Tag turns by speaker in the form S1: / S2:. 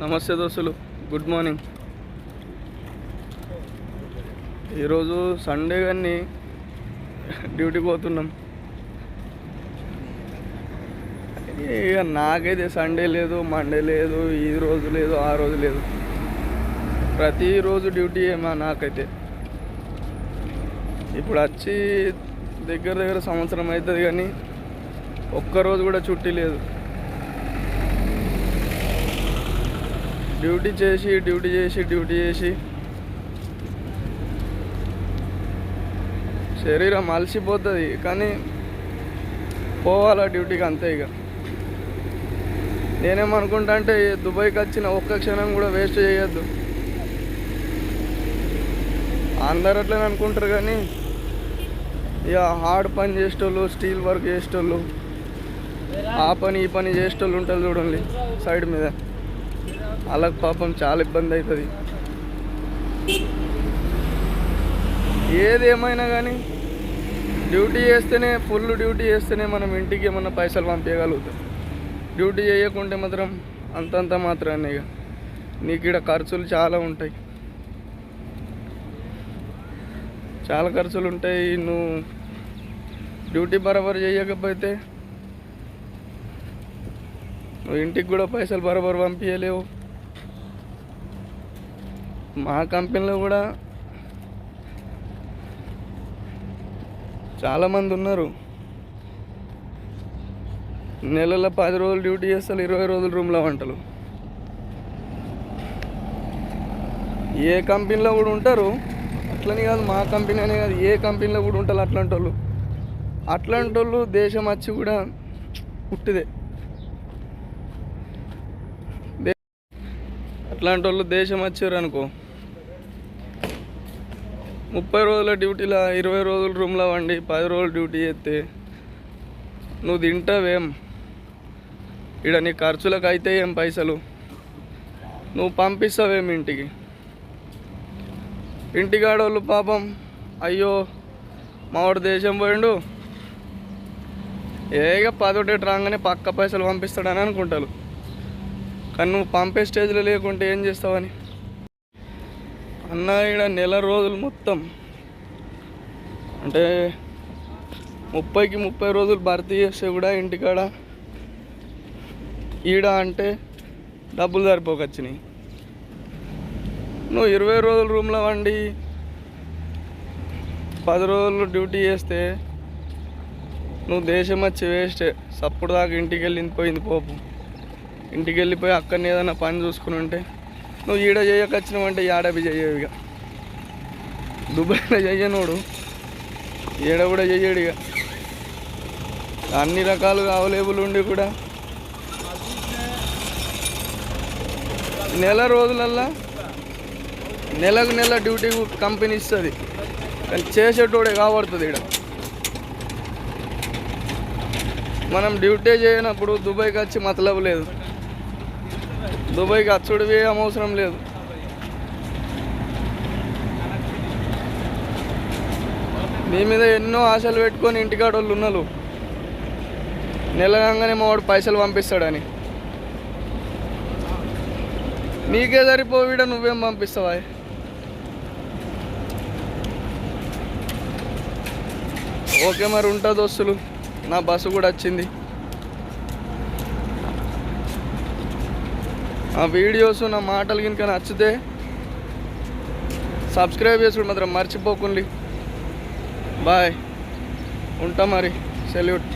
S1: నమస్తే దోస్తులు, good morning. ఈరోజు సండే కానీ డ్యూటీకి పోతున్నాం. ఇక నాకైతే సండే లేదు, మండే లేదు, ఈ రోజు లేదు, ఆ రోజు లేదు, ప్రతిరోజు డ్యూటీ ఏమో నాకైతే. ఇప్పుడు వచ్చి దగ్గర సంవత్సరం అవుతుంది కానీ ఒక్కరోజు కూడా చుట్టి లేదు. డ్యూటీ చేసి శరీరం అలసిపోతుంది, కానీ పోవాలా డ్యూటీకి, అంతే. ఇక నేనేమనుకుంటా అంటే దుబాయ్కి వచ్చిన ఒక్క క్షణం కూడా వేస్ట్ చేయొద్దు. అందరు అట్లనే అనుకుంటారు, కానీ ఇక హార్డ్ పని చేసేటోళ్ళు, స్టీల్ వర్క్ చేసేటోళ్ళు, ఆ పని ఈ పని చేసేటోళ్ళు ఉంటారు చూడండి సైడ్ మీద, వాళ్ళకి పాపం చాలా ఇబ్బంది అవుతుంది. ఏది ఏమైనా కానీ డ్యూటీ చేస్తేనే, ఫుల్ డ్యూటీ చేస్తేనే మనం ఇంటికి ఏమన్నా పైసలు పంపించగలుగుతాం. డ్యూటీ చేయకుంటే మాత్రం అంతంత మాత్రాన్ని ఇక నీకు ఇక్కడ ఖర్చులు చాలా ఉంటాయి, చాలా ఖర్చులు ఉంటాయి. నువ్వు డ్యూటీ బరాబర్ చేయకపోతే నువ్వు ఇంటికి కూడా పైసలు బరాబర్ పంపించలేవు. మా కంపెనీలో కూడా చాలామంది ఉన్నారు, నెలలో 10 రోజులు డ్యూటీ చేస్తారు, 20 రోజులు రూమ్లో వంటలు. ఏ కంపెనీలో కూడా ఉంటారు, అట్లని కాదు, మా కంపెనీ అనే కాదు, ఏ కంపెనీలో కూడా ఉంటారు అట్లాంటి వాళ్ళు దేశం వచ్చి కూడా పుట్టిదే. అట్లాంటి వాళ్ళు దేశం వచ్చారు అనుకో, 30 రోజుల డ్యూటీలో 20 రోజులు రూమ్లో వండి 10 రోజులు డ్యూటీ చేస్తే నువ్వు తింటావేం? ఇక్కడ నీ ఖర్చులకు అయితే ఏం పైసలు నువ్వు పంపిస్తావేం ఇంటికి? ఇంటికాడోళ్ళు పాపం, అయ్యో మావాడు దేశం పోయిండు, ఏగా 10 రాగానే పక్క పైసలు పంపిస్తాడని అనుకుంటారు. కానీ నువ్వు పంపే స్టేజ్లో లేకుంటే ఏం చేస్తావని. అన్న ఇక్కడ నెల రోజులు మొత్తం అంటే 30కి 30 రోజులు భర్తీ చేస్తే కూడా ఇంటికాడ ఈడ అంటే డబ్బులు సరిపోకొచ్చినాయి. నువ్వు 20 రోజులు రూమ్లో వండి 10 రోజులు డ్యూటీ చేస్తే నువ్వు దేశం వచ్చి వేస్టే. సప్పుడు దాకా ఇంటికి వెళ్ళిపోయింది పోపు. ఇంటికి వెళ్ళిపోయి అక్కడనే ఏదైనా పని చూసుకుని ఉంటే, నువ్వు ఈడ చేయకొచ్చినావంటే ఏడాబి చెయ్యవు. ఇక దుబాయ్లో చెయ్యనోడు ఈడ కూడా చెయ్యడు. ఇక అన్ని రకాలుగా అవైలబుల్ ఉండి కూడా నెల రోజులల్లా నెలకు నెల డ్యూటీ కంపెనీ ఇస్తుంది, కానీ చేసేటోడే కాబడుతుంది. ఇక్కడ మనం డ్యూటీ చేయనప్పుడు దుబాయ్కి వచ్చి మతలబు లేదు, దుబాయ్కి అచ్చుడివి అవసరం లేదు. నీ మీద ఎన్నో ఆశలు పెట్టుకొని ఇంటికాడ వాళ్ళు ఉన్నారు, నెలగానే మా వాడు పైసలు పంపిస్తాడని. నీకే సరిపోవిడ, నువ్వేం పంపిస్తావా? ఓకే మరి, ఉంటా దోస్తులు, నా బస్సు కూడా వచ్చింది. ఆ వీడియోస్, నా మాటలు కనుక నచ్చితే సబ్స్క్రైబ్ చేసుకుని మాత్రం మర్చిపోకండి. బాయ్, ఉంటా మరి, సెల్యూట్.